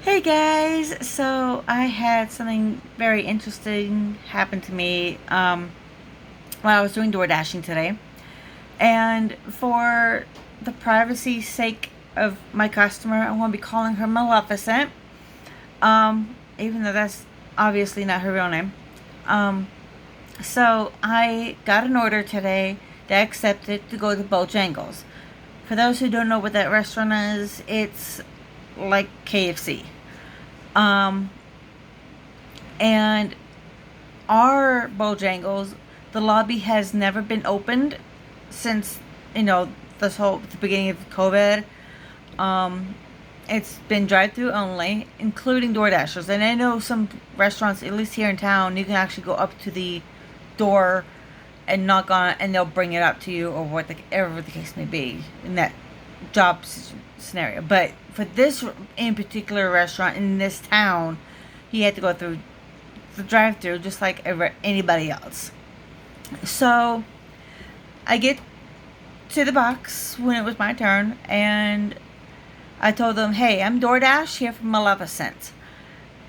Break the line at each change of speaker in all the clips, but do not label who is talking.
Hey guys, so I had something very interesting happen to me while I was doing door dashing today. And for the privacy sake of my customer, I won't be calling her Maleficent, even though that's obviously not her real name. Um, so I got an order today that I accepted to go to Bojangles. For those who don't know what that restaurant is, it's like KFC. Um, and our Bojangles, the lobby has never been opened since the beginning of COVID. Um, it's been drive-through only, including DoorDashers. And I know some restaurants, at least here in town, you can actually go up to the door and knock on it, and they'll bring it up to you, or whatever the case may be in that scenario. But for this in particular restaurant in this town, he had to go through the drive-through just like anybody else. So I get to the box when it was my turn, and I told them, "Hey, I'm DoorDash here from Maleficent."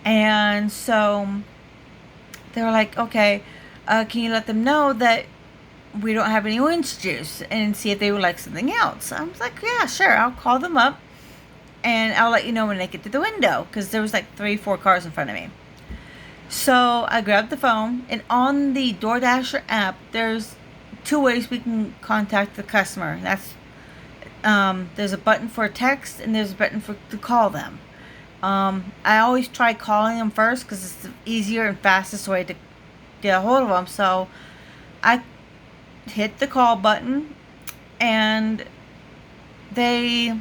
And so they were like, "Okay, can you let them know that we don't have any orange juice, and see if they would like something else?" I was like, "Yeah, sure. I'll call them up, and I'll let you know when they get to the window," because there was like 3, 4 cars in front of me. So I grabbed the phone, and on the DoorDasher app, there's 2 ways we can contact the customer. There's a button for a text, and there's a button to call them. I always try calling them first because it's the easier and fastest way to get a hold of them. So I hit the call button, and they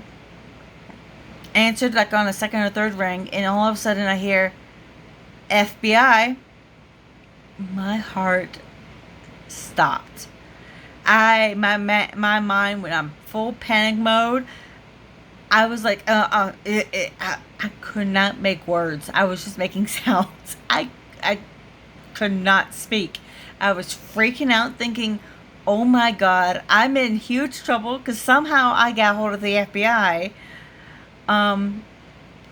answered like on a second or third ring, and all of a sudden I hear FBI. My heart stopped. My mind went on full panic mode. I was like, I could not make words. I was just making sounds. I could not speak. I was freaking out, thinking, "Oh my God, I'm in huge trouble," because somehow I got hold of the FBI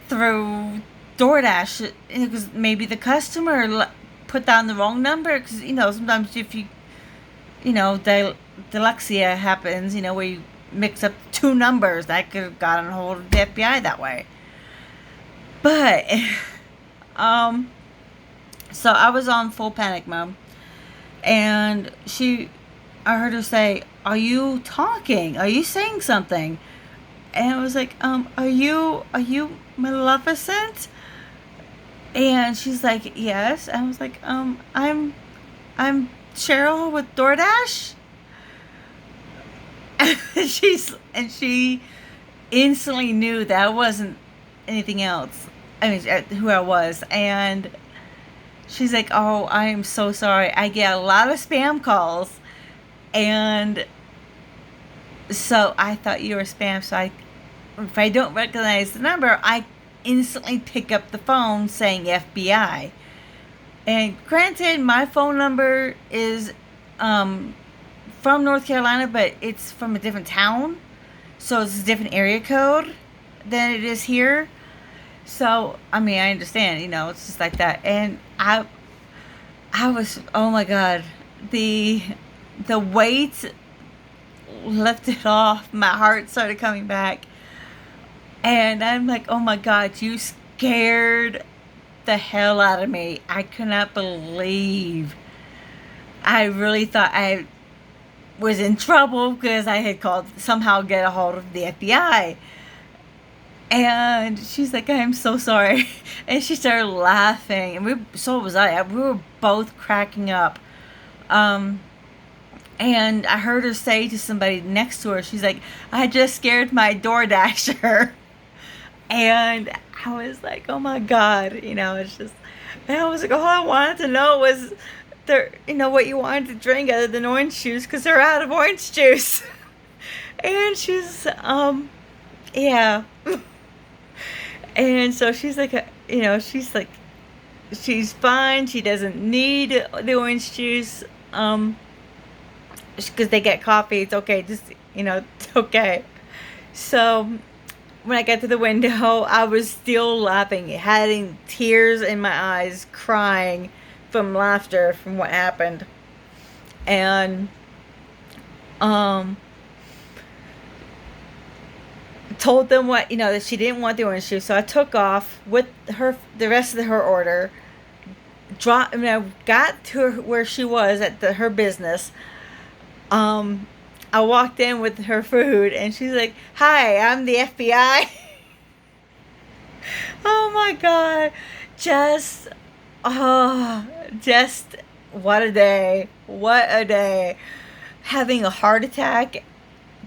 through DoorDash. Because maybe the customer put down the wrong number. Because sometimes if dyslexia happens, where you mix up 2 numbers. I could have gotten a hold of the FBI that way. But, um, so I was on full panic mode. And I heard her say, "Are you talking? Are you saying something?" And I was like, are you Maleficent?" And she's like, "Yes." And I was like, I'm Cheryl with DoorDash." She instantly knew that I wasn't anything else. I mean, who I was. And she's like, "Oh, I am so sorry. I get a lot of spam calls, and so I thought you were spam. So if I don't recognize the number, I instantly pick up the phone saying FBI." And granted, my phone number is from North Carolina, but it's from a different town. So it's a different area code than it is here. So, I mean, I understand, it's just like that. And I was, oh my God, the weight lifted off. My heart started coming back. And I'm like, "Oh my God, you scared the hell out of me." I could not believe. I really thought I was in trouble because I had called somehow get a hold of the FBI. And she's like, "I'm so sorry." And she started laughing, and so was I. We were both cracking up. Um, and I heard her say to somebody next to her, she's like, "I just scared my door dasher." And I was like, "Oh my God," it's just, and I was like, all I wanted to know was what you wanted to drink other than orange juice, because they're out of orange juice. And yeah. And so she's like, she's fine. She doesn't need the orange juice. Because they get coffee. It's okay. Just, it's okay. So when I got to the window, I was still laughing, having tears in my eyes, crying from laughter from what happened. And told them what, that she didn't want the orange juice. So I took off with the rest of her order. I got to where she was at her business. I walked in with her food, and she's like, "Hi, I'm the FBI." Oh my God. Just, just what a day. What a day. Having a heart attack,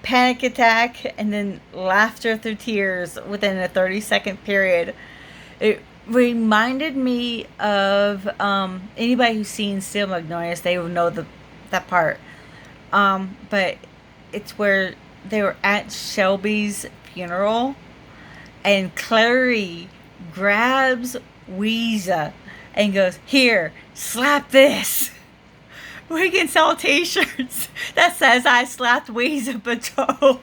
panic attack, and then laughter through tears within a 30-second period. It reminded me of anybody who's seen Steel Magnolias, they will know that part. But it's where they were at Shelby's funeral, and Clary grabs Weezer and goes, "Here, slap this." We can sell t-shirts that says "I slapped Weezer Patrol."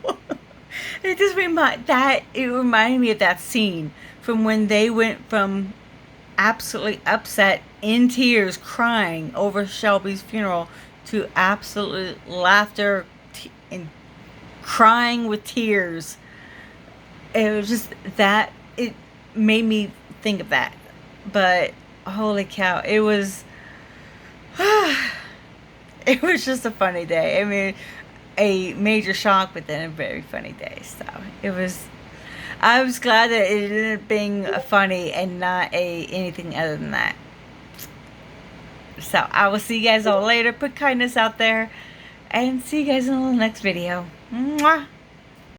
It reminded me of that scene from when they went from absolutely upset, in tears, crying over Shelby's funeral, to absolute laughter and crying with tears. It was just that, it made me think of that. But holy cow, it was it was just a funny day. I mean, a major shock, but then a very funny day. So I was glad that it ended up being funny and not anything other than that. So I will see you guys all later. Put kindness out there, and see you guys in the next video. Mwah!